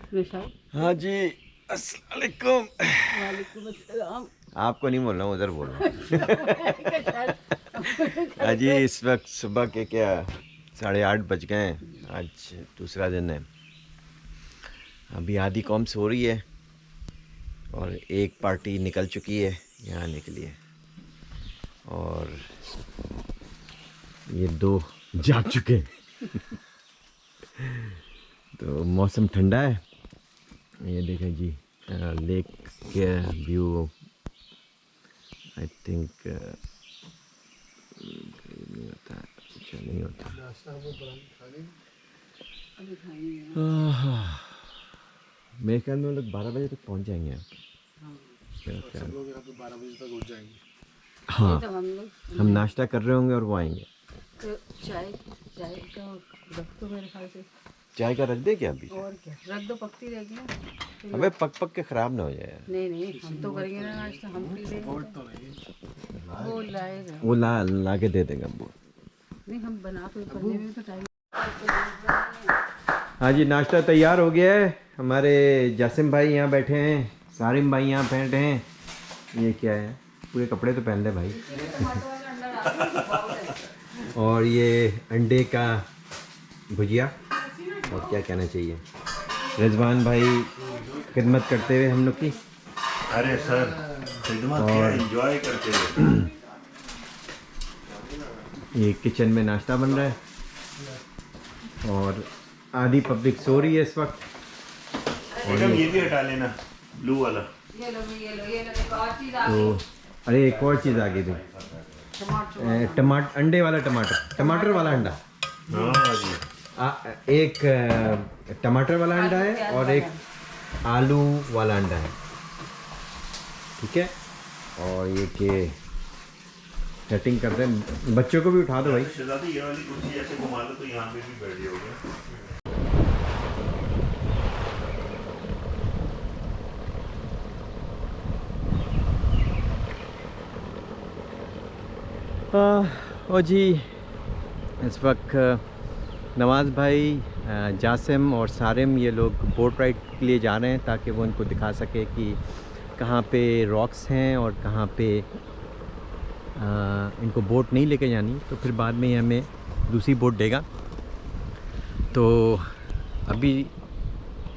हाँ जी, अस्सलाम वालेकुम। वालेकुम अस्सलाम। आपको नहीं बोल रहा हूँ, उधर बोल रहा हूँ। हाँ जी, इस वक्त सुबह के क्या 8:30 बज गए हैं। आज दूसरा दिन है। अभी आधी कौम सो रही है और एक पार्टी निकल चुकी है यहाँ आने के लिए, और ये दो जाग चुके हैं। तो मौसम ठंडा है। ये देखें जी, लेक के व्यू। आई थिंक नहीं होता, अच्छा नहीं होता। अभी खानी है। मेरे ख्याल में हम लोग 12 बजे तक पहुंच जाएंगे यहाँ पे। हाँ। सब लोग यहाँ पे 12 बजे तक उठ जाएंगे। हाँ, तो हम लोग हम नाश्ता कर रहे होंगे और वो आएंगे। तो चाय चाय का रख दो मेरे ख्याल से। चाय का रख दे क्या अभी? और क्या रख दो, पकती रहेगी ना। अबे पक पक के ख़राब ना हो जाए यार। नहीं नहीं, हम तो करेंगे ना नाश्ता, हम पी लेंगे। तो नहीं वो लाएगा। वो ला के दे देगा वो। नहीं, हम बना तो करने में तो टाइम। हाँ जी, नाश्ता तैयार हो गया है। हमारे जासिम भाई यहाँ बैठे हैं, सारिम भाई यहाँ बैठे हैं। ये क्या है, पूरे कपड़े तो पहन ले भाई। और ये अंडे का भुजिया, और क्या कहना चाहिए, रिजवान भाई खिदमत करते हुए हम लोग की। अरे सर, खिदमत क्या, एंजॉय करते हुए। ये किचन में नाश्ता बन रहा है और आधी पब्लिक सो रही है इस वक्त। मैडम ये भी हटा लेना, ब्लू वाला। ये लो एक और चीज़ आ तो अरे एक और चीज़ आ गई थी, टमाटर, अंडे वाला टमाटर वाला अंडा। हाँ जी, एक टमाटर वाला अंडा है और एक आलू वाला अंडा है, ठीक है। और ये के सेटिंग करते हैं, बच्चों को भी उठा दो भाई। शहजादी ये वाली कुर्सी ऐसे घुमा दो तो यहाँ पे भी बैठ जाओगे। ओ जी, इस वक्त नवाज़ भाई, जासिम और सारिम ये लोग बोट राइड के लिए जा रहे हैं ताकि वो उनको दिखा सके कि कहाँ पे रॉक्स हैं और कहाँ पे इनको बोट नहीं लेके जानी, तो फिर बाद में हमें दूसरी बोट देगा। तो अभी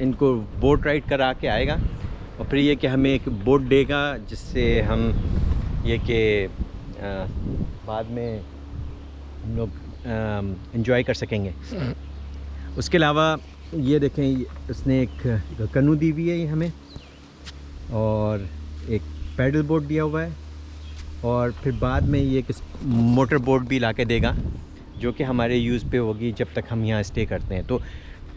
इनको बोट राइड करा के आएगा और फिर ये कि हमें एक बोट देगा जिससे हम ये कि बाद में हम लोग एंजॉय कर सकेंगे। उसके अलावा ये देखें, उसने एक कनू दी हुई है ये हमें, और एक पैडल बोट दिया हुआ है, और फिर बाद में ये एक मोटर बोट भी ला के देगा जो कि हमारे यूज़ पे होगी जब तक हम यहाँ स्टे करते हैं। तो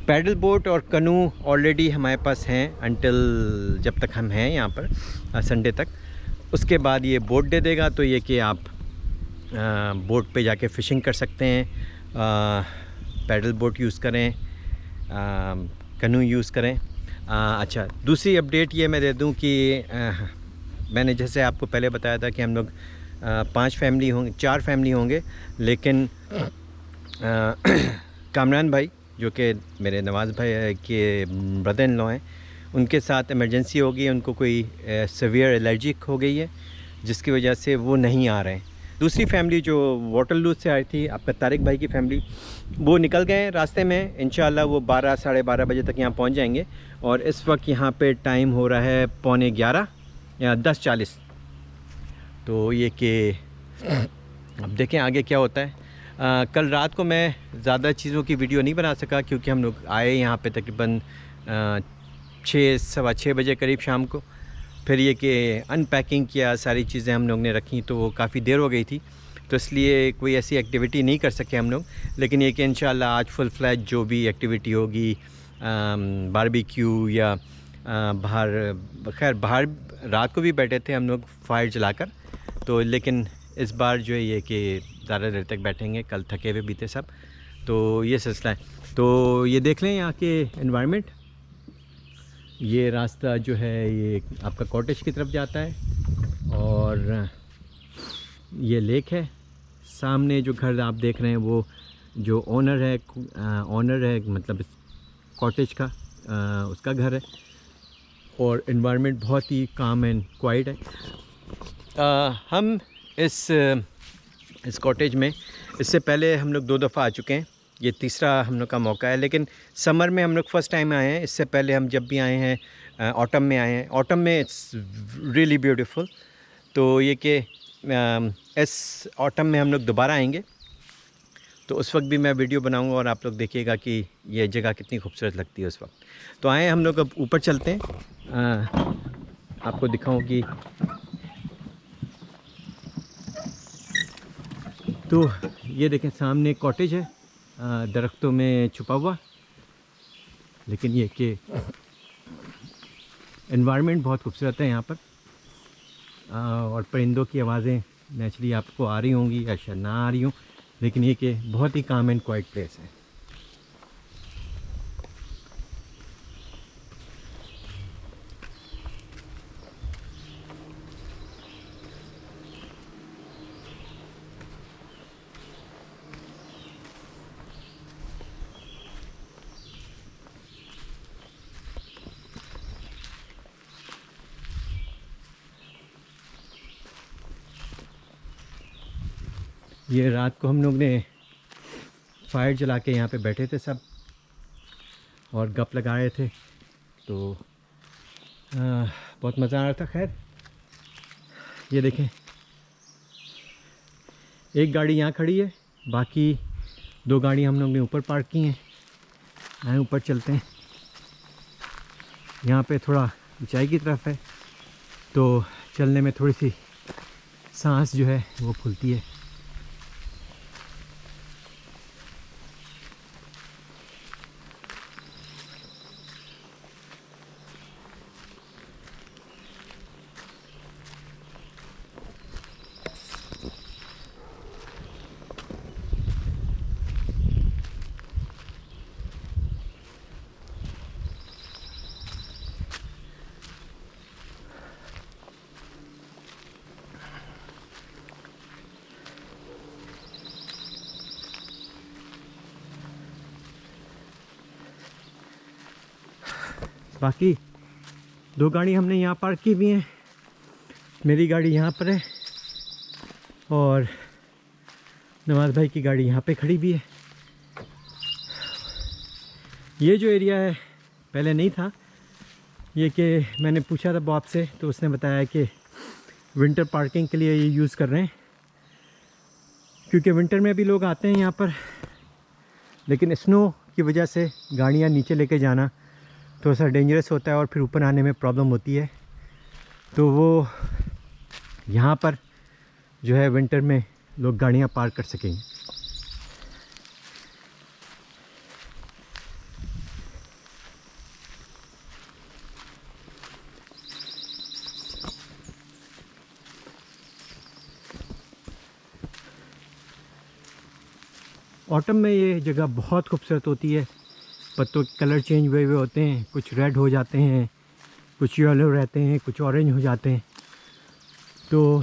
पैडल बोट और कनू ऑलरेडी हमारे पास हैं अंटिल जब तक हम हैं यहाँ पर संडे तक। उसके बाद ये बोट दे देगा, तो ये कि आप बोट पे जाके फ़िशिंग कर सकते हैं, पैडल बोट यूज़ करें, कनू यूज़ करें। अच्छा, दूसरी अपडेट ये मैं दे दूं कि मैंने जैसे आपको पहले बताया था कि हम लोग 4 फैमिली होंगे, लेकिन कामरान भाई जो कि मेरे नवाज़ भाई के ब्रदर इन लॉ हैं, उनके साथ इमरजेंसी हो गई, उनको कोई सीवियर एलर्जिक हो गई है जिसकी वजह से वो नहीं आ रहे हैं। दूसरी फैमिली जो वाटरलू से आई थी, आपका तारिक भाई की फैमिली, वो निकल गए रास्ते में। इंशाल्लाह वो 12 साढ़े 12 बजे तक यहाँ पहुँच जाएंगे। और इस वक्त यहाँ पे टाइम हो रहा है 11:15 या 10:40। तो ये कि अब देखें आगे क्या होता है। कल रात को मैं ज़्यादा चीज़ों की वीडियो नहीं बना सका क्योंकि हम लोग आए यहाँ पे तकरीबन 6 सवा 6 बजे करीब शाम को। फिर ये कि अनपैकिंग किया, सारी चीज़ें हम लोग ने रखी, तो वो काफ़ी देर हो गई थी, तो इसलिए कोई ऐसी एक्टिविटी नहीं कर सके हम लोग। लेकिन ये कि इंशाल्लाह आज फुल फ्लैज जो भी एक्टिविटी होगी, बारबेक्यू या बाहर रात को भी बैठे थे हम लोग फायर जलाकर, तो लेकिन इस बार जो है ये कि ज़्यादा देर तक बैठेंगे, कल थके हुए भी थे सब, तो ये सिलसिला है। तो ये देख लें यहाँ के एनवायरनमेंट। ये रास्ता जो है ये आपका कॉटेज की तरफ जाता है, और ये लेक है सामने। जो घर आप देख रहे हैं वो जो ओनर है मतलब कॉटेज का, उसका घर है और इन्वायरमेंट बहुत ही काम एंड क्वाइट है। हम इस कॉटेज में इससे पहले हम लोग 2 दफ़ा आ चुके हैं, ये तीसरा हम लोग का मौका है। लेकिन समर में हम लोग फ़र्स्ट टाइम आए हैं। इससे पहले हम जब भी आए हैं ऑटम में आए हैं। ऑटम में इट्स रियली ब्यूटीफुल। तो ये कि इस ऑटम में हम लोग दोबारा आएंगे तो उस वक्त भी मैं वीडियो बनाऊंगा और आप लोग देखिएगा कि ये जगह कितनी खूबसूरत लगती है उस वक्त। तो आए हम लोग अब ऊपर चलते हैं, आपको दिखाऊं कि तो ये देखें सामने कॉटेज है दरख्तों में छुपा हुआ, लेकिन ये कि एनवायरनमेंट बहुत खूबसूरत है यहाँ पर और परिंदों की आवाज़ें नेचुरली आपको आ रही होंगी या शायद ना आ रही हों, लेकिन ये कि बहुत ही काम एंड क्वाइट प्लेस है। ये रात को हम लोग ने फायर जला के यहाँ पे बैठे थे सब और गप लगा रहे थे, तो बहुत मज़ा आ रहा था। खैर ये देखें एक गाड़ी यहाँ खड़ी है, बाकी 2 गाड़ी हम लोग ने ऊपर पार्क की हैं। आए ऊपर चलते हैं, यहाँ पे थोड़ा ऊंचाई की तरफ है तो चलने में थोड़ी सी सांस जो है वो फूलती है। बाकी 2 गाड़ी हमने यहाँ पार्क की हुई हैं, मेरी गाड़ी यहाँ पर है और नवाज़ भाई की गाड़ी यहाँ पे खड़ी भी है। ये जो एरिया है पहले नहीं था, ये कि मैंने पूछा था बॉब से तो उसने बताया कि विंटर पार्किंग के लिए ये यूज़ कर रहे हैं, क्योंकि विंटर में भी लोग आते हैं यहाँ पर, लेकिन स्नो की वजह से गाड़ियाँ नीचे लेके जाना थोड़ा सा डेंजरस होता है और फिर ऊपर आने में प्रॉब्लम होती है। तो वो यहाँ पर जो है विंटर में लोग गाड़ियाँ पार्क कर सकेंगे। ऑटम में ये जगह बहुत खूबसूरत होती है, पत्तों के कलर चेंज हुए हुए होते हैं, कुछ रेड हो जाते हैं, कुछ येलो रहते हैं, कुछ ऑरेंज हो जाते हैं, तो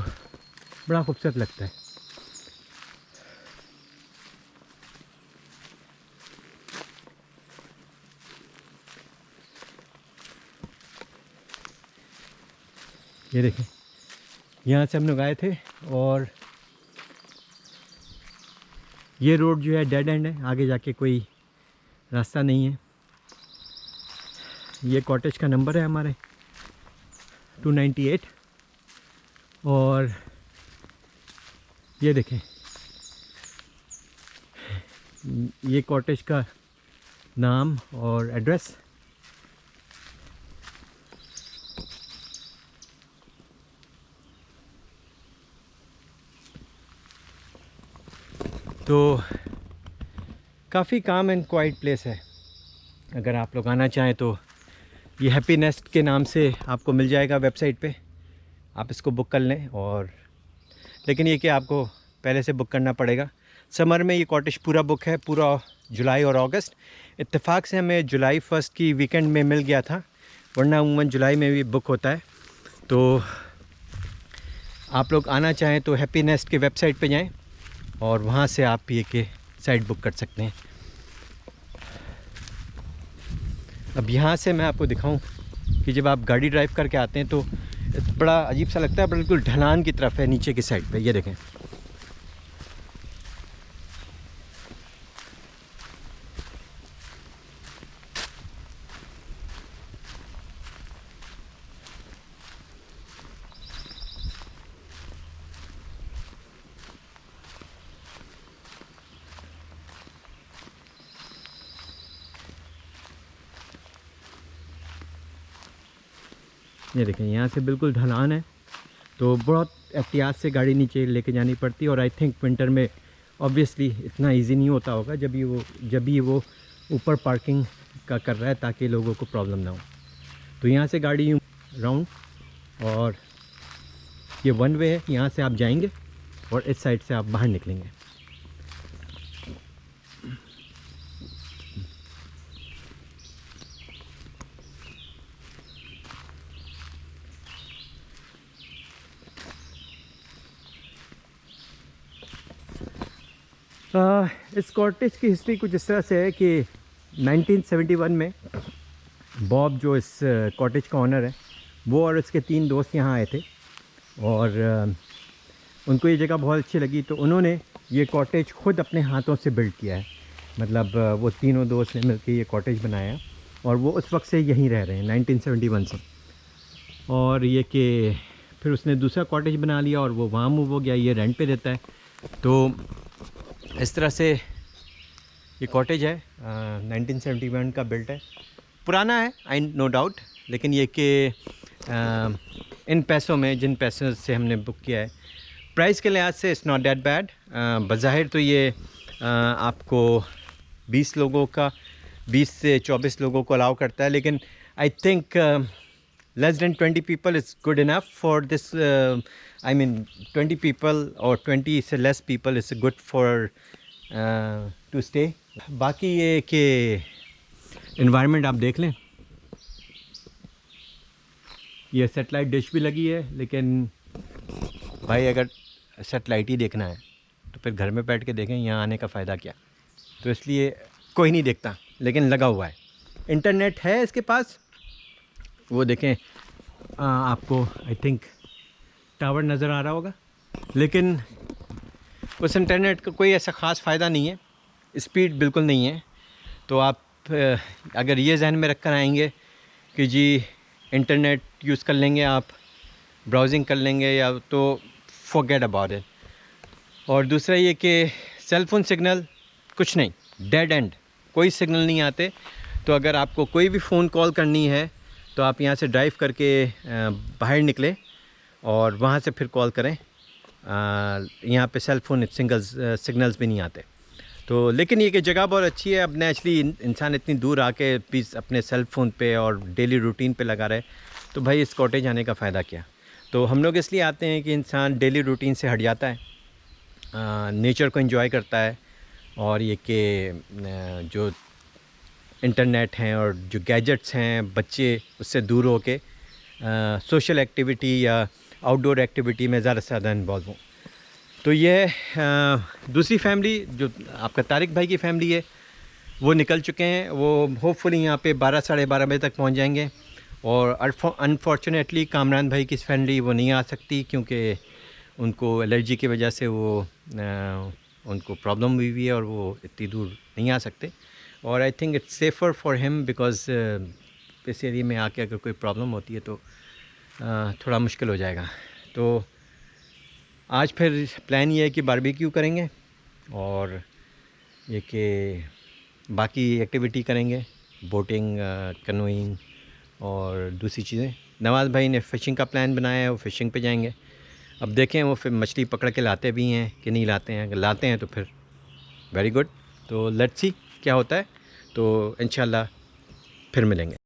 बड़ा खूबसूरत लगता है। ये देखें यहाँ से हम लोग आए थे और ये रोड जो है डेड एंड है, आगे जाके कोई रास्ता नहीं है। ये कॉटेज का नंबर है हमारे 298 और ये देखें ये कॉटेज का नाम और एड्रेस। तो काफ़ी काम एंड क्वाइट प्लेस है। अगर आप लोग आना चाहें तो ये हैप्पी नेस्ट के नाम से आपको मिल जाएगा वेबसाइट पे, आप इसको बुक कर लें। और लेकिन ये कि आपको पहले से बुक करना पड़ेगा। समर में ये कॉटेज पूरा बुक है, पूरा जुलाई और अगस्त। इत्तेफाक से हमें जुलाई 1 की वीकेंड में मिल गया था, वरना अमूमन जुलाई में भी बुक होता है। तो आप लोग आना चाहें तो हैप्पी नेस्ट के वेबसाइट पे जाएं और वहाँ से आप ये के साइट बुक कर सकते हैं। अब यहाँ से मैं आपको दिखाऊं कि जब आप गाड़ी ड्राइव करके आते हैं तो बड़ा अजीब सा लगता है, बिल्कुल ढलान की तरफ है नीचे की साइड पे, ये देखें। ये देखें यहाँ से बिल्कुल ढलान है, तो बहुत एहतियात से गाड़ी नीचे लेके जानी पड़ती है। और आई थिंक विंटर में ऑब्वियसली इतना इजी नहीं होता होगा जब भी वो ऊपर पार्किंग का कर रहा है ताकि लोगों को प्रॉब्लम ना हो। तो यहाँ से गाड़ी यूँ राउंड, और ये वन वे है, यहाँ से आप जाएंगे और इस साइड से आप बाहर निकलेंगे। इस कॉटेज की हिस्ट्री कुछ इस तरह से है कि 1971 में बॉब, जो इस कॉटेज का ऑनर है, वो और उसके 3 दोस्त यहाँ आए थे और उनको ये जगह बहुत अच्छी लगी, तो उन्होंने ये कॉटेज खुद अपने हाथों से बिल्ड किया है। मतलब वो तीनों दोस्त ने मिलकर ये कॉटेज बनाया और वो उस वक्त से यहीं रह रहे हैं 1971 से। और ये कि फिर उसने दूसरा कॉटेज बना लिया और वो वहाँ मूव हो गया, ये रेंट पे देता है। तो इस तरह से ये कॉटेज है, 1971 का बिल्ट है, पुराना है आई नो डाउट, लेकिन ये कि इन पैसों में, जिन पैसों से हमने बुक किया है, प्राइस के लिहाज से इट्स नॉट दैट बैड। बज़ाहिर तो ये आपको 20 लोगों का 20 से 24 लोगों को अलाउ करता है, लेकिन I think less than 20 people is good enough for this. I mean 20 people or 20 से less people is good for to stay. बाकी ये कि environment आप देख लें, ये सेटेलाइट डिश भी लगी है, लेकिन भाई अगर सेटेलाइट ही देखना है तो फिर घर में बैठ के देखें, यहाँ आने का फ़ायदा क्या। तो इसलिए कोई नहीं देखता, लेकिन लगा हुआ है, इंटरनेट है इसके पास। वो देखें आपको आई थिंक टावर नज़र आ रहा होगा, लेकिन उस इंटरनेट का कोई ऐसा ख़ास फ़ायदा नहीं है, स्पीड बिल्कुल नहीं है। तो आप अगर ये जहन में रख कर आएंगे कि जी इंटरनेट यूज़ कर लेंगे, आप ब्राउजिंग कर लेंगे, या तो फॉरगेट अबाउट इट। और दूसरा ये कि सेलफोन सिग्नल कुछ नहीं, डेड एंड, कोई सिग्नल नहीं आते। तो अगर आपको कोई भी फ़ोन कॉल करनी है तो आप यहाँ से ड्राइव करके बाहर निकलें और वहाँ से फिर कॉल करें। यहाँ पे सेलफोन सिग्नल्स भी नहीं आते। तो लेकिन ये कि जगह बहुत अच्छी है। अब नेचुरली इंसान इतनी दूर आके प्लीज़ अपने सेल फ़ोन पे और डेली रूटीन पे लगा रहे, तो भाई इस कॉटेज आने का फ़ायदा क्या। तो हम लोग इसलिए आते हैं कि इंसान डेली रूटीन से हट जाता है, नेचर को एंजॉय करता है, और ये कि जो इंटरनेट हैं और जो गैजेट्स हैं, बच्चे उससे दूर हो के सोशल एक्टिविटी या आउटडोर एक्टिविटी में ज़्यादा से ज़्यादा इन्वॉल्व हों। तो ये दूसरी फैमिली जो आपका तारिक भाई की फैमिली है, वो निकल चुके हैं। वो होपफुली यहाँ पे 12 साढ़े 12 बजे तक पहुँच जाएंगे। और अनफॉर्चुनेटली कामरान भाई की फैमिली वो नहीं आ सकती, क्योंकि उनको एलर्जी की वजह से वो उनको प्रॉब्लम हुई है और वो इतनी दूर नहीं आ सकते। और I think it's safer for him because इस एरिया में आके अगर कोई प्रॉब्लम होती है तो थोड़ा मुश्किल हो जाएगा। तो आज फिर प्लान ये है कि बारबेक्यू करेंगे और ये कि बाकी एक्टिविटी करेंगे, बोटिंग, कैनोइंग और दूसरी चीज़ें। नवाज़ भाई ने फ़िशिंग का प्लान बनाया है, वो फ़िशिंग पे जाएंगे। अब देखें वो फिर मछली पकड़ के लाते भी हैं कि नहीं लाते हैं। अगर लाते हैं तो फिर वेरी गुड। तो लेट्स सी क्या होता है, तो इंशाल्लाह फिर मिलेंगे।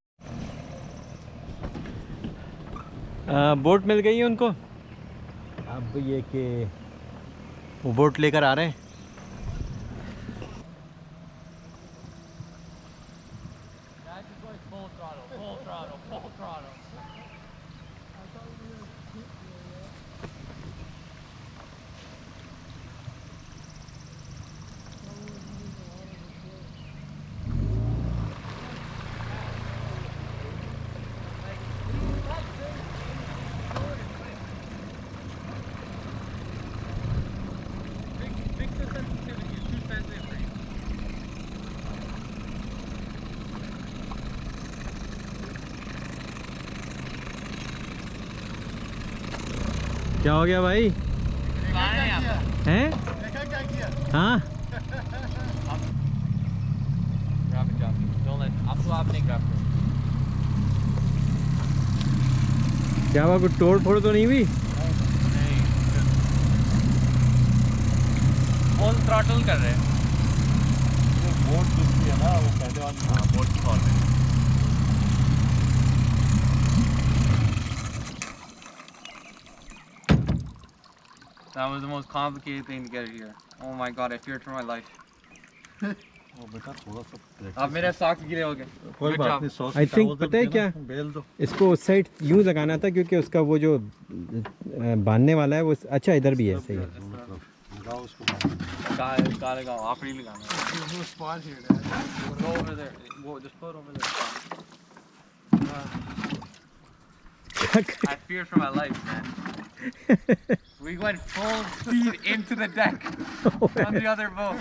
बोट मिल गई है उनको। अब ये कि वो बोट लेकर आ रहे हैं। क्या हो गया भाई? हैं? हाँ क्या हुआ, कुछ तोड़ फोड़ तो नहीं हुई? फुल थ्रॉटल कर रहे हैं। बोट जिसकी है ना वो पहले वाली। हाँ बोट की फॉल्ट है। That was the most complicated thing to get here. Oh my god, I feared for my life. वो बेटा थोड़ा सा अब मेरे सॉक्स गिरे हो गए। कोई Good बात job. नहीं। सॉस I think पता है क्या? बेल दो। इसको उस साइड यूं लगाना था क्योंकि उसका वो जो बांधने वाला है वो अच्छा इधर भी है। सही है। लगाओ उसको। Gotta go. Offer you लगाना। There's no spot here, Dad. Go over there. Whoa, just put it over there. I feared for my life, man. We went full speed into the deck on the other boat.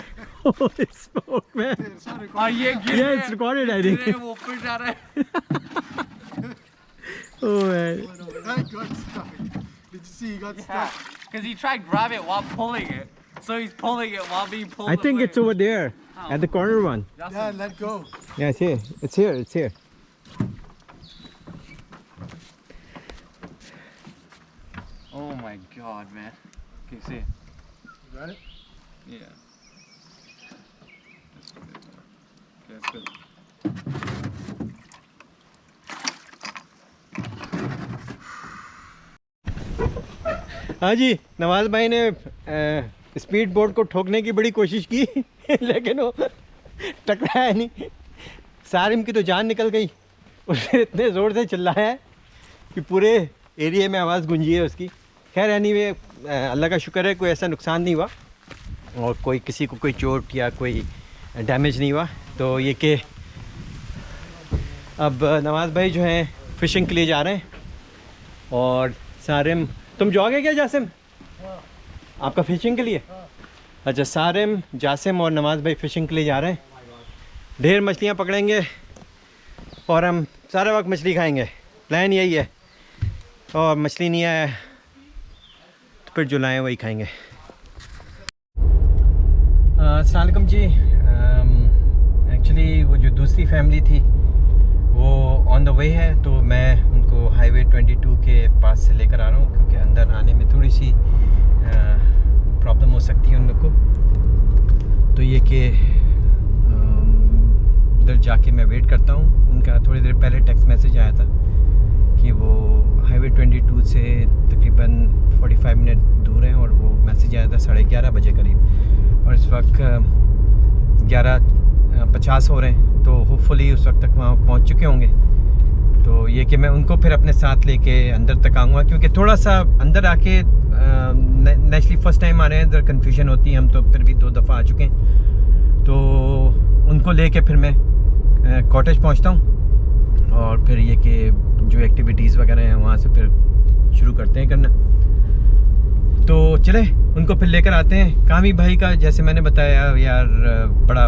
Holy smoke, man. It's not और ये गिर Yeah, it's recorded, I think. वो ऊपर जा रहा है। Oh man. That got stuck. Did you see he got Yeah, stuck? because he tried to grab it while pulling it. So he's pulling it while being pulled. I think away. it's over there at the corner one. Justin, Yeah, let go. Yeah, it's here. It's here. It's here. Oh my god, man. Can you see it? You got it? Yeah. That's good. हाँ जी, नवाज भाई ने speed boat को ठोकने की बड़ी कोशिश की लेकिन वो टकराया नहीं। सारिम की तो जान निकल गई। उसने इतने ज़ोर से चिल्लाया है कि पूरे एरिया में आवाज़ गूंजी है उसकी। खैर एनीवे अल्लाह का शुक्र है कोई ऐसा नुकसान नहीं हुआ और कोई किसी को कोई चोट या कोई डैमेज नहीं हुआ। तो ये कि अब नवाज भाई जो हैं फ़िशिंग के लिए जा रहे हैं और सारिम, तुम जाओगे क्या जासिम? आपका फ़िशिंग के लिए? अच्छा, सारिम, जासिम और नवाज भाई फ़िशिंग के लिए जा रहे हैं। ढेर मछलियाँ पकड़ेंगे और हम सारा वक्त मछली खाएंगे। प्लान यही है। और मछली नहीं आया तो फिर जो लाएँ वही खाएंगे। अस्सलाम वालेकुम जी। एक्चुअली वो जो दूसरी फैमिली थी वो ऑन द वे है, तो मैं उनको हाईवे 22 के पास से लेकर आ रहा हूँ क्योंकि अंदर आने में थोड़ी सी प्रॉब्लम हो सकती है उन लोग को। तो ये कि उधर जाके मैं वेट करता हूँ उनका। थोड़ी देर पहले टेक्स्ट मैसेज आया था कि वो हाईवे 22 से तकरीबन 45 मिनट दूर हैं और वो मैसेज आया था 11:30 बजे करीब और इस वक्त 11:50 हो रहे हैं। तो होपफुली उस वक्त तक वहाँ पहुँच चुके होंगे। तो ये कि मैं उनको फिर अपने साथ लेके अंदर तक आऊँगा क्योंकि थोड़ा सा अंदर आके नेचुरली फ़र्स्ट टाइम आ रहे हैं, इधर कन्फ्यूजन होती है। हम तो फिर भी 2 दफ़ा आ चुके हैं। तो उनको लेके फिर मैं कॉटेज पहुँचता हूँ और फिर ये कि जो एक्टिविटीज़ वगैरह हैं वहाँ से फिर शुरू करते हैं करना। तो चले उनको फिर लेकर आते हैं। कामी भाई का जैसे मैंने बताया यार बड़ा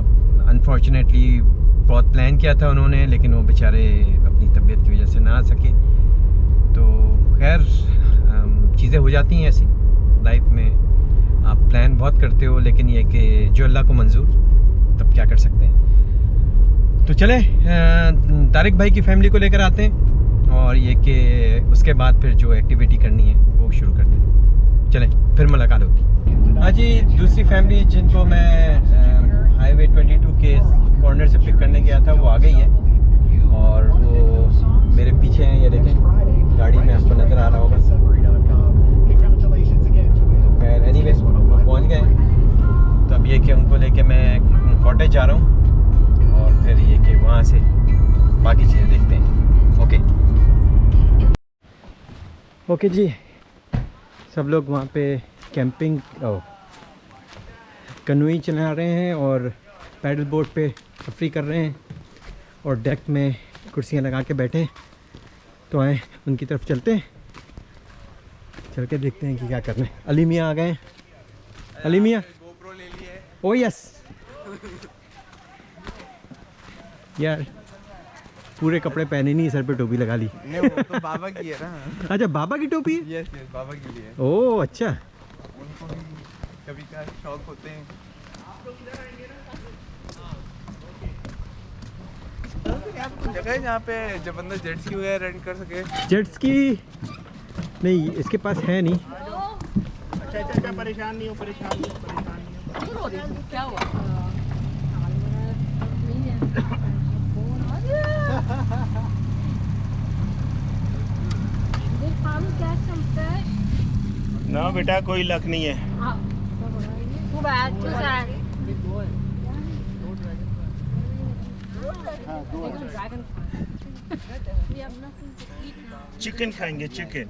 अनफॉर्चुनेटली बहुत प्लान किया था उन्होंने, लेकिन वो बेचारे अपनी तबीयत की वजह से ना आ सके। तो खैर चीज़ें हो जाती हैं ऐसी लाइफ में। आप प्लान बहुत करते हो लेकिन ये कि जो अल्लाह को मंजूर, तब क्या कर सकते हैं। तो चले तारिक भाई की फैमिली को लेकर आते हैं और ये कि उसके बाद फिर जो एक्टिविटी करनी है वो शुरू करते हैं। चलें फिर मुलाकात होगी। हाँ जी, दूसरी फैमिली जिनको मैं हाईवे 22 के कॉर्नर से पिक करने गया था वो आ गई है और वो मेरे पीछे हैं। ये देखें गाड़ी में आपको नज़र आ रहा होगा। तो खैर एनीवे पहुँच गए। तो अब ये कि उनको लेके मैं कॉटेज जा रहा हूँ और फिर ये कि वहाँ से बाकी चीज़ें देखते हैं। ओके जी, सब लोग वहाँ पे कैंपिंग कनोई चला रहे हैं और पैडल बोट पे तफरी कर रहे हैं और डेक में कुर्सियाँ लगा के बैठे हैं। तो आए उनकी तरफ चलते हैं, चल के देखते हैं कि क्या कर रहे हैं। अली मियाँ आ गए हैं। अली मियाँ, ओ यस यार, पूरे कपड़े पहने नहीं, सर पे टोपी लगा ली। नहीं वो तो बाबा की है ना। अच्छा बाबा की टोपी है? यस यस बाबा की लिए। ओह अच्छा। उनको भी कभी का शौक होते हैं। जगह है जहाँ पे जब बंदा जेट स्की वगैरह रेंट कर सके। जेट स्की नहीं इसके पास है नहीं। अच्छा परेशान नहीं हो क्या हुआ? ना बेटा कोई लक नहीं है। चिकन खाएंगे चिकन।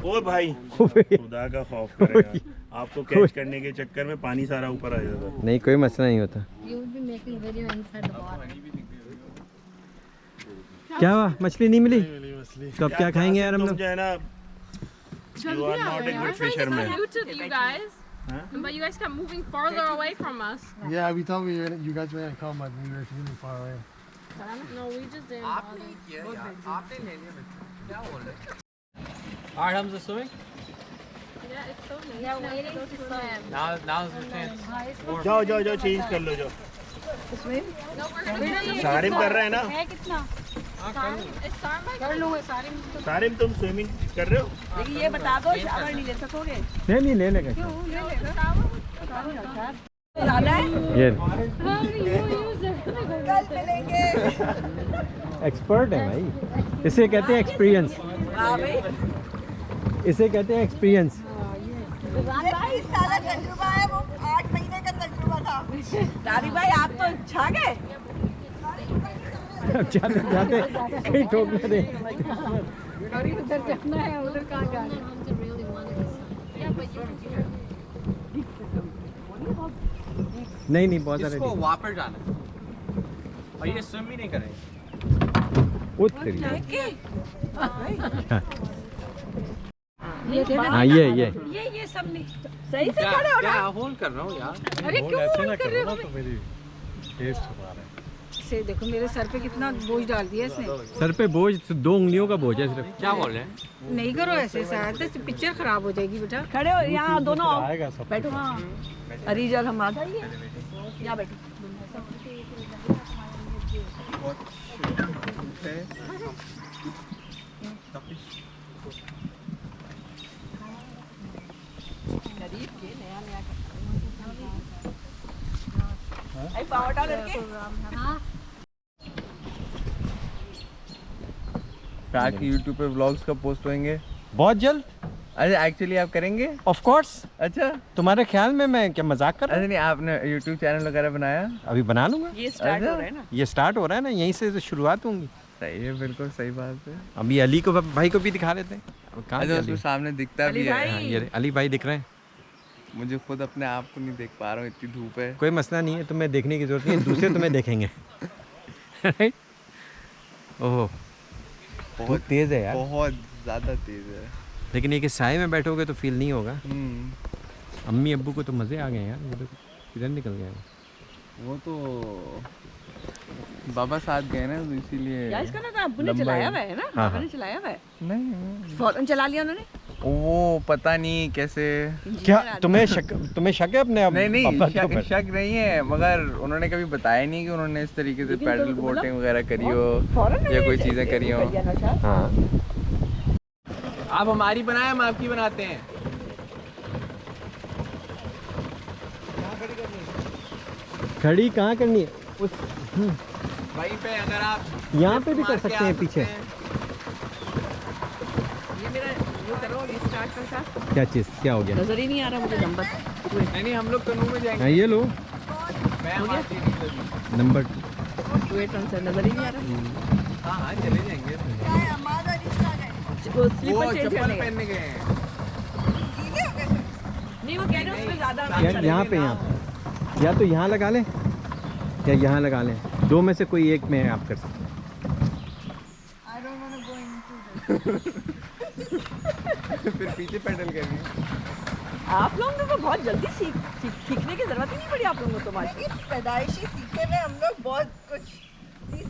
ओ भाई खुदा का खौफ करेगा, आपको कैच करने के चक्कर में पानी सारा ऊपर आ जाता। नहीं कोई मसला नहीं होता। क्या हुआ, मछली नहीं मिली? तो अब क्या खाएंगे यार हम लोग? जो है ना you are not a good fisherman. You guys, but you guys kept moving farther away from us. Yeah, we thought you guys were gonna come, but we were really far away. No, we just didn't bother. आपने ले लिया बच्चा। क्या बोल रहे? Alright, Hamza, swimming? Yeah, it's so nice. Yeah, waiting to swim. Now's your chance. जाओ जाओ जाओ चेंज कर लो जाओ। No, we're gonna do Sarim कर रहे हैं ना? है कितना? It's Sarma. कर लूँगा सारे। सारिम तुम स्विमिंग कर रहे हो? लेकिन ये बता दो शावर नहीं ले सकोगे? नहीं ले लेगा। क्यों ले लेगा? ज़्यादा है? ये कल मिलेंगे। एक्सपर्ट है भाई, इसे कहते हैं एक्सपीरियंस। हाँ भाई। इसे कहते हैं एक्सपीरियंस। ये 20 साल का तजुर्बा है, वो 8 महीने का तजुर्बा था। दादी भाई आप तो छा गए। जाते जाते कहीं ठोक ना दे। उधर जाना है, उधर कहाँ जाना है? नहीं बहुत सारे इसको वापस जाना है। और ये स्विम भी नहीं करेंगे। उतरी। ये हाँ ये सब नहीं सही से खड़े हो ना? क्या होल्ड कर रहा हूँ यार? अरे क्यों होल्ड कर रहे हो? तो मेरी टेस्ट छुपा रहे। से देखो मेरे सर पे कितना बोझ डाल दिया इसने। सर पे बोझ 2 उंगलियों का बोझ है सिर्फ। क्या बोल रहे हैं? नहीं करो ऐसे, शायद से पिक्चर खराब हो जाएगी बेटा। खड़े हो यहाँ दोनों आओ। आएगा सब। बैठो। हाँ अरीजल हम आ जाइए, यहाँ बैठो। पावर डाल लड़के। क्या कि YouTube पे व्लॉग्स कब पोस्ट होंगे? बहुत जल्द। अच्छा एक्चुअली आप करेंगे? Of course. अच्छा तुम्हारे ख्याल में मैं क्या मजाक कर रहा अच्छा नहीं आपने YouTube चैनल वगैरह बनाया? हूँ? अभी बना लूंगा। ये स्टार्ट हो रहा है ना? ये स्टार्ट हो रहा है ना, यहीं से तो शुरुआत होंगी। सही है, बिल्कुल सही बात है। अभी अली को भाई को भी दिखा देते हैं। अब कहाँ अच्छा है उसमें अली? सामने दिखता भी है। हाँ, ये अली भाई दिख रहे हैं। मुझे खुद अपने आप को नहीं देख पा रहा हूँ, इतनी धूप है। कोई मसला नहीं है, तुम्हें देखने की जरूरत नहीं है, दूसरे तुम्हें देखेंगे। ओह बहुत तेज है यार। बहुत ज़्यादा तेज है। लेकिन ये कि साए में बैठोगे तो फील नहीं होगा। हम्म, अम्मी अब्बू को तो मज़े आ गए यार, वो तो किधर निकल गए वो तो बाबा साथ गए ना तो इसीलिए। यार इसका ना अब्बू ने चलाया हुआ है ना? हाँ, पापा ने चलाया हुआ है। नहीं फौरन चला लिया उन्होंने। वो पता नहीं कैसे। क्या तुम्हें शक है अपने नहीं पापा के ऊपर? शक नहीं है, मगर उन्होंने कभी बताया नहीं कि उन्होंने इस तरीके से पैडल बोटिंग वगैरह करी हो या कोई चीज़ें करी हो। हाँ आप हमारी बनाए, हम आपकी बनाते हैं। खड़ी कहाँ करनी है? उस वहीं पे अगर आप यहाँ पे भी कर सकते हैं पीछे। ये मेरा वो करो, ये स्टार्ट कर साथ। क्या चीज़ क्या हो गया? नजर ही नहीं आ रहा मुझे नंबर। नहीं हम लोग कनू में जाएंगे। हाँ ये लो मैं हमारी नंबर। वेट ऑन सर, नजर ही नहीं आ रहा। हाँ चले जाएंगे। वो वो स्लीपर चेंज चप्पल करने गए। पहनने गए हैं। नहीं वो कह रहे हैं उसमें ज़्यादा यार यहाँ पे या तो यहाँ लगा लें या यहाँ लगा लें, 2 में से कोई एक में आप कर सकते फिर पीछे पैडल करनी है। आप लोगों को बहुत जल्दी सीखने की जरूरत ही नहीं पड़ी आप लोगों को। तो पैदाइशी सीखे में हम लोग बहुत कुछ 30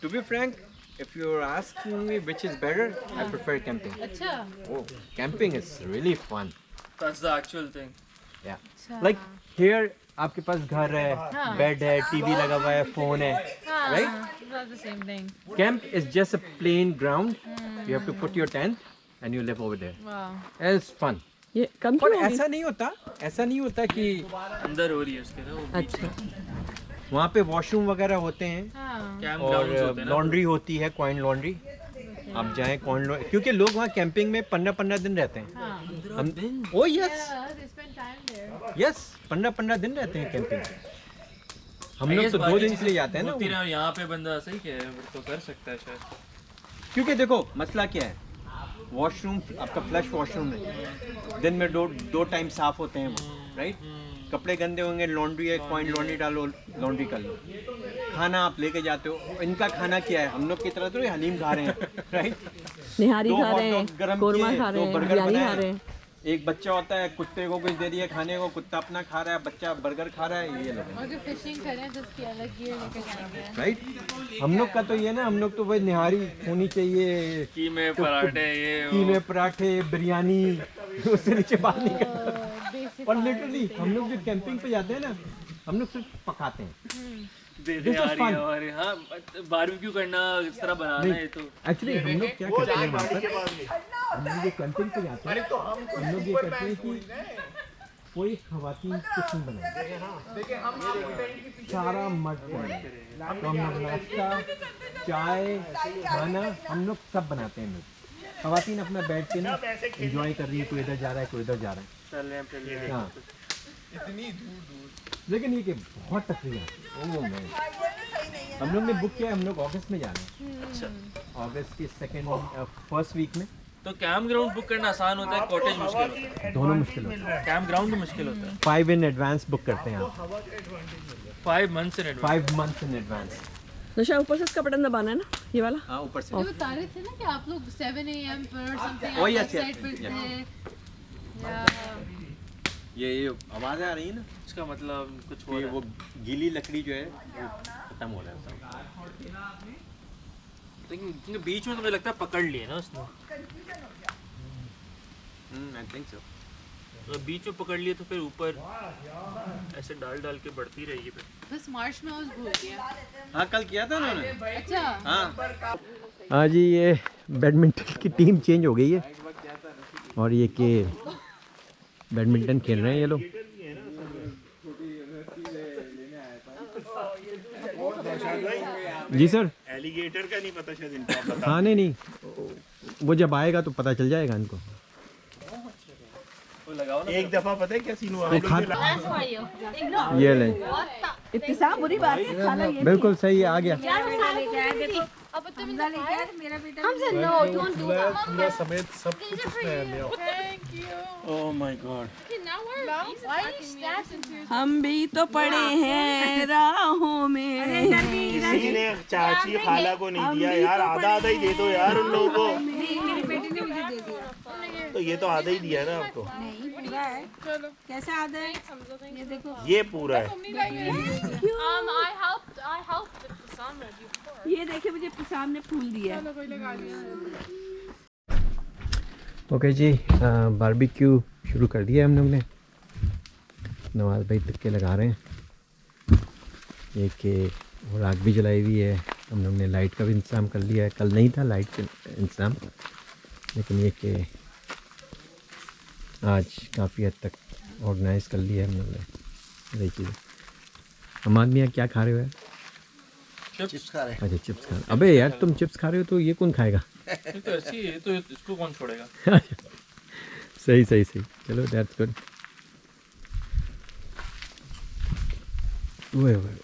To be frank, if you're asking me which is better, I prefer camping. अच्छा Oh, camping is really fun. That's the actual thing. Yeah. Like here, आपके पास घर है, बेड है, टीवी लगा हुआ है, फोन है, right? Not the same thing. Camp is just a plain ground. You have to put your tent and you live over there. Wow. It's fun. ये कम पर क्यों होगी? ऐसा नहीं होता कि अंदर हो रही है उसके ना वो अच्छा वहाँ पे वॉशरूम वगैरह होते हैं कैंप और ग्राउंड्स होते हैं ना। लॉन्ड्री होती है, कॉइन लॉन्ड्री। आप जाएं कॉइन लॉन्ड्री, क्योंकि लोग वहाँ कैंपिंग में 15 दिन रहते हैं। हम ओ yes They spend time there. Yes 15 दिन रहते हैं कैंपिंग पे। हम लोग तो 2 दिन के लिए जाते हैं ना होती है, यहाँ पे बंदा सही कह रहा है, तो कर सकता है शायद। क्योंकि देखो मसला क्या है, वॉशरूम आपका फ्लश वॉशरूम है, दिन में दो टाइम साफ होते हैं वो, राइट? कपड़े गंदे होंगे, लॉन्ड्री है, कॉइन लॉन्ड्री डालो, लॉन्ड्री कर लो। खाना आप लेके जाते हो, इनका खाना क्या है, हम लोग की तरह तो हलीम खा रहे हैं, राइट? निहारी खा रहे हैं, कोरमा खा रहे हैं, बिरयानी खा रहे हैं। एक बच्चा होता है, कुत्ते को कुछ दे दिया खाने को, कुत्ता अपना खा रहा है, बच्चा बर्गर खा रहा है, ये लोग, अगर फिशिंग करें तो उसकी अलग गियर लेकर जाएंगे। राइट? हम लोग का तो ये ना, हम लोग तो वही निहारी होनी चाहिए, कीमे पराठे ये कीमे पराठे, बिरयानी, उससे नीचे बात नहीं करता। और लिटरली हम लोग जो कैंपिंग पे जाते हैं ना, हम लोग सिर्फ पकाते हैं। दे आ रही है और हाँ बारबेक्यू करना इस तरह बनाना है तो एक्चुअली हम लोग क्या करते हैं वहाँ पर, हम लोग ये कैंपिंग पे जाते हैं, हम लोग ये करते हैं कि कोई खवातीन कुछ नहीं बनाए, सारा मर्द बनाए। तो हम लोग नाश्ता, चाय, खाना हम लोग सब बनाते हैं। खवातीन अपना बैठ के ना एंजॉय कर रही है, कोई इधर जा रहा है, कोई इधर जा रहा है। हाँ, लेकिन ये कि बहुत तकलीफ है। ओह मैन, हम लोग ने बुक किया है, हम लोग अगस्त में जा रहे हैं। अच्छा, अगस्त की फर्स्ट वीक में। तो कैंप ग्राउंड बुक करना आसान होता है, कॉटेज मुश्किल होता है? दोनों मुश्किल होता है। कैंप ग्राउंड मुश्किल होता है। 5 in advance बुक करते हैं आप, 5 months in advance। 5 months in advance। नशा ऊपर से इसका बटन दबाना है ना, ये वाला। हाँ, ऊपर से। ये बता रहे थे ना कि आप लोग 7 AM पर something Oh, yes, outside yes, पर yes. थे। या ये आवाज़ आ रही है ना, इसका मतलब कुछ हो कि रहा है। वो गीली लकड़ी जो है वो खत्म हो रहा है। लेकिन बीच में तो मुझे लगता है पकड़ लिए ना उसने, आई थिंक सो। तो बीच में पकड़ लिए तो फिर ऊपर ऐसे डाल के बढ़ती रहेगी फिर। बस मार्शमेलोज भूल गया। हाँ, कल किया था ना उन्होंने। अच्छा हाँ हाँ जी, ये बैडमिंटन की टीम चेंज हो गई है और ये कि बैडमिंटन खेल रहे हैं ये लोग। जी सर। एलिगेटर का नहीं पता शायद इनको, आप बता। हाँ नहीं, वो जब आएगा तो पता चल जाएगा इनको। एक दफा पता है क्या सीन हुआ, हम लोग ने ये ले, इत्तेसाम बुरी बात है, खाना ये बिल्कुल सही है, आ गया। अब तुम हमसे नो डोंट डू दैट। पूरा समेत सब कुछ उसमें ले आओ। Thank you. Oh my God. हम भी तो पड़े हैं राहों में। किसी ने चाची खाला को नहीं दिया यार, आधा आधा ही दे दो यार उन लोगों को। मेरी बेटी ने मुझे दे दिया। तो ये तो आधा ही दिया ना आपको। नहीं पूरा है। कैसा आधा है? ये देखो। ये पूरा है। I helped with Sandra before. ये देखिए मुझे सामने फूल दिया है। ओके जी, बारबेक्यू शुरू कर दिया हम लोग ने। नवाज भाई तक के लगा रहे हैं, ये कि और आग भी जलाई हुई है। हम लोग ने लाइट का भी इंतज़ाम कर लिया है, कल नहीं था लाइट का इंतज़ाम, लेकिन ये कि आज काफ़ी हद तक ऑर्गेनाइज कर लिया है हम लोग ने सारी चीज़ें। हम आदमी क्या खा रहे हो यार? चिप्स खा रहे हैं। अच्छा चिप्स खा रहे। अबे यार तुम चिप्स खा रहे हो तो ये कौन खाएगा? तो ऐसी है तो इसको कौन छोड़ेगा? सही सही सही, चलो दैट्स गुड। ओए ओए,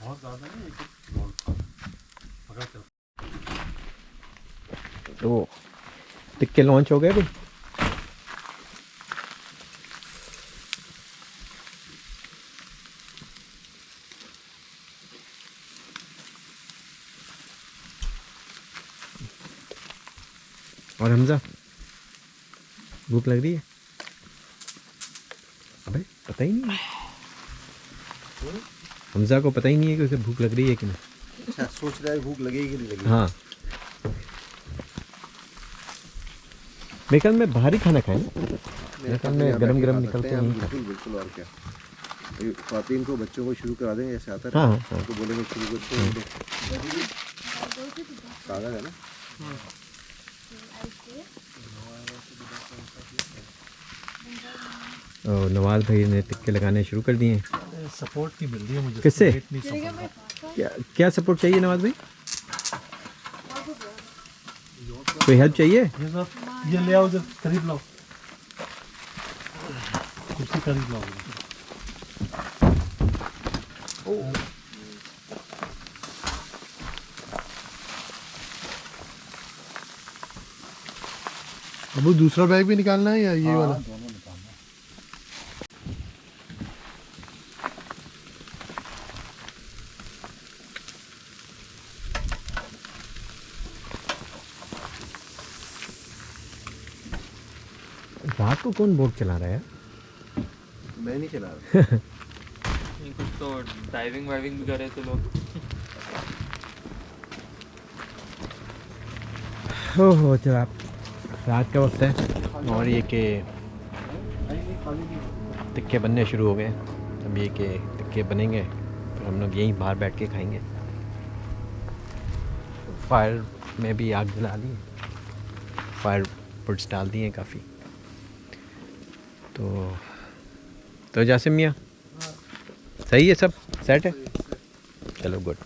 बहुत ज़्यादा नहीं, एक रोल पकड़ कर। तो टिक्के लॉन्च हो गए भाई। और हमजा भूख लग रही है? अबे पता ही नहीं है, हमजा को पता ही नहीं है कि उसे भूख लग रही है कि नहीं। अच्छा, सोच रहा है भूख लगेगी कि नहीं लगेगी। हाँ, मेरे ख्याल में बाहर ही खाना खाएं, मेरे ख्याल में गरम गरम निकलते हैं। बिल्कुल बिल्कुल, और क्या। ख्वातीन को बच्चों को शुरू करा देंगे, ऐसे आता है। हाँ हाँ, तो बोलेंगे शुरू करते हैं। कागज है ना। और नवाज भाई ने टिक्के लगाने शुरू कर दिए हैं। सपोर्ट नहीं मिल रही है मुझे। किससे? क्या सपोर्ट चाहिए नवाज भाई? कोई हेल्प चाहिए? ये ले आओ, जब करीब लाओ, कुर्सी करीब लाओ। अब वो दूसरा बैग भी निकालना है या ये वाला? रात को कौन बोट चला रहा है? मैं नहीं चला रहा। कुछ तो डाइविंग वाइविंग भी करे थे लोग। हो चला, रात का वक्त है और ये कि टिक्के बनने शुरू हो गए। अब ये कि टिक्के बनेंगे फिर हम लोग यहीं बाहर बैठ के खाएंगे। फायर में भी आग जला दी, फायर पुट्स डाल दिए काफ़ी। तो जासिम मियाँ सही है, सब सेट है? चलो गुड।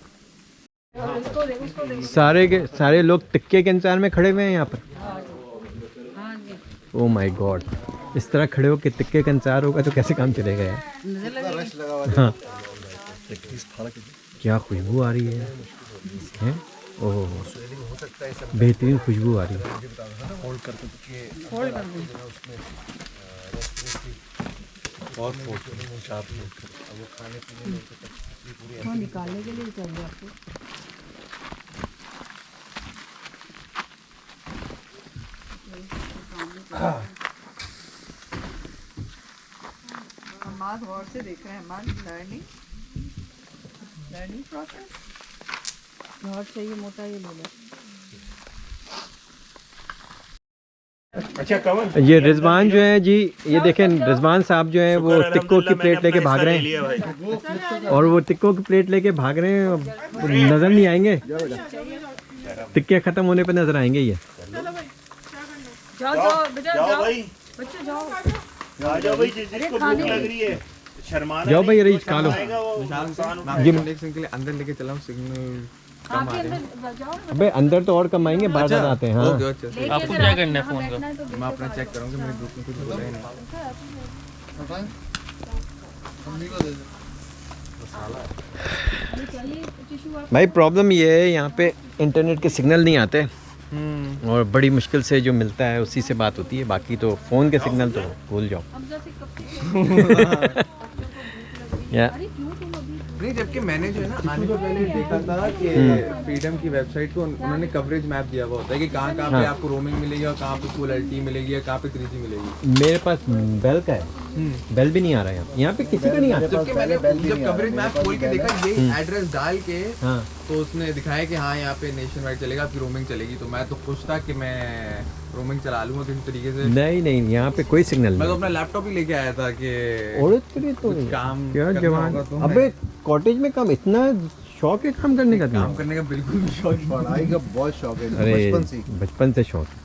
सारे लोग टिक्के के इंतजार में खड़े हुए हैं यहाँ पर। ओह माय गॉड, इस तरह खड़े हो कि टिक्के का इंतजार होगा तो कैसे काम चलेगा यार। हाँ, क्या खुशबू आ रही है, हैं? ओह, बेहतरीन खुशबू आ रही है। निकालने के लिए चाहिए आपको। हमाद गौर से देख रहे हैं, हमाद लर्निंग प्रोसेस। बहुत चाहिए मोटा, ये ले लो। अच्छा कवन, ये रिजवान जो है जी, ये देखें रिजवान साहब जो हैं वो टिक्कों की प्लेट लेके भाग रहे हैं, और वो टिक्कों की प्लेट लेके भाग रहे हैं। नज़र नहीं आएंगे, टिक्के ख़त्म होने पे नज़र आएंगे ये। जाओ जाओ बेटा, जाओ भाई, बच्चे जाओ। आ जाओ भाई, जिसको भूख लग रही है शर्माना जाओ भाई, नहीं, रईस खा लो। खाएगा वो नुकसान उठाएगा। मैं कंडीशन के लिए अंदर लेके चला हूँ, सिग्नल कम आ रहे हैं। अबे अंदर तो और कम आएंगे, बाहर ज़्यादा आते हैं। हाँ, ओके, अच्छा। आपको क्या करना है फोन का? मैं अपना चेक करूँगा, मेरे ग्रुप में कुछ बोला ही नहीं। भाई प्रॉब्लम ये है यहाँ पे इंटरनेट के सिग्नल नहीं आते, और बड़ी मुश्किल से जो मिलता है उसी से बात होती है। बाकी तो फ़ोन के सिग्नल तो भूल जाओ। या नहीं, जबकि मैंने जो है ना आने से पहले देखा था कि फ्रीडम की वेबसाइट को उन्होंने कवरेज मैप दिया हुआ होता है कि कहाँ कहाँ पे आपको रोमिंग मिलेगी और कहाँ पे फुल LTE मिलेगी और कहाँ पे 3G मिलेगी। मेरे पास बेल का है, बेल भी नहीं आ रहा है यहाँ पे किसी का नहीं आता। जबकि मैंने जब कवरेज मैप खोल के देखा, ये एड्रेस डाल के हाँ, तो उसने दिखाया कि हाँ यहाँ पे नेशन वाइड चलेगा, आपकी रोमिंग चलेगी। तो मैं तो खुश था कि मैं रोमिंग चला लूँगा किसी तरीके से। नहीं यहाँ पे कोई सिग्नल मैं तो नहीं। अपना लैपटॉप ही लेके आया था कि औरत के लिए तो काम क्या करना जवान। होगा तो अबे कॉटेज में काम, इतना शौक है काम करने का? काम करने का बिल्कुल भी शौक नहीं। पढ़ाई का बहुत शौक है अरे बचपन से। बचपन से शौक है।